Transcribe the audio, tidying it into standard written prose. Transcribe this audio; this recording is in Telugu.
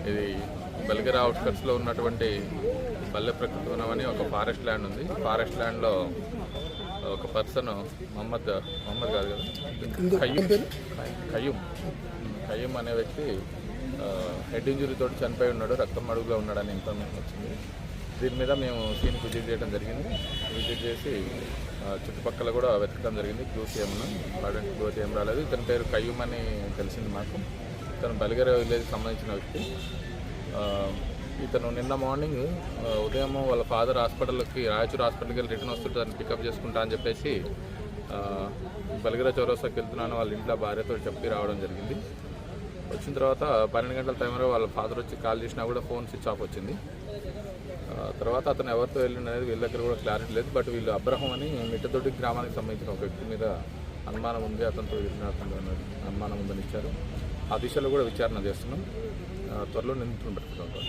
ఇది బలిగిర అవుట్స్కట్స్లో ఉన్నటువంటి పల్లె ప్రకృతి వనం అని ఒక ఫారెస్ట్ ల్యాండ్ ఉంది. ఫారెస్ట్ ల్యాండ్లో ఒక పర్సన్ మహమ్మద్ కాదు కదా, ఖయ్యూమ్ అనే వ్యక్తి హెడ్ ఇంజురీతో చనిపోయి ఉన్నాడు, రక్తం అడుగులో ఉన్నాడని ఇన్ఫర్మేషన్ వచ్చింది. దీని మీద మేము సీన్కి విజిట్ చేయడం జరిగింది. విజిట్ చేసి చుట్టుపక్కల కూడా వెతకడం జరిగింది. క్లూస్ ఏమన్నా వాడంటే గ్రోత్ ఏం రాలేదు. ఇతని పేరు ఖయ్యూమ్ అని తెలిసింది మాకు. ఇతను బలిగిర విలేజ్కి సంబంధించిన వ్యక్తి. ఇతను నిన్న మార్నింగ్ ఉదయం వాళ్ళ ఫాదర్ రాయచూరు హాస్పిటల్కి వెళ్ళి రిటర్న్ వస్తుంటే దాన్ని పికప్ చేసుకుంటా అని చెప్పేసి బలిగిర చౌరస్తాకి వెళ్తున్నాను వాళ్ళ ఇంట్లో భార్యతో చెప్పి రావడం జరిగింది. వచ్చిన తర్వాత 12 గంటల టైంలో వాళ్ళ ఫాదర్ వచ్చి కాల్ చేసినా కూడా ఫోన్ స్విచ్ ఆఫ్ వచ్చింది. తర్వాత అతను ఎవరితో వెళ్ళింది అనేది వీళ్ళ దగ్గర కూడా క్లారిటీ లేదు. బట్ వీళ్ళు అబ్రహం అని మిట్టదొడ్డి గ్రామానికి సంబంధించిన ఒక వ్యక్తి మీద అనుమానం ఉంది, అతనితో వెళ్ళిన అనుమానం ఉందని ఇచ్చారు. ఆ దిశలో కూడా విచారణ చేస్తున్నాం. త్వరలో నిందితులను పెట్టుకుంటాం.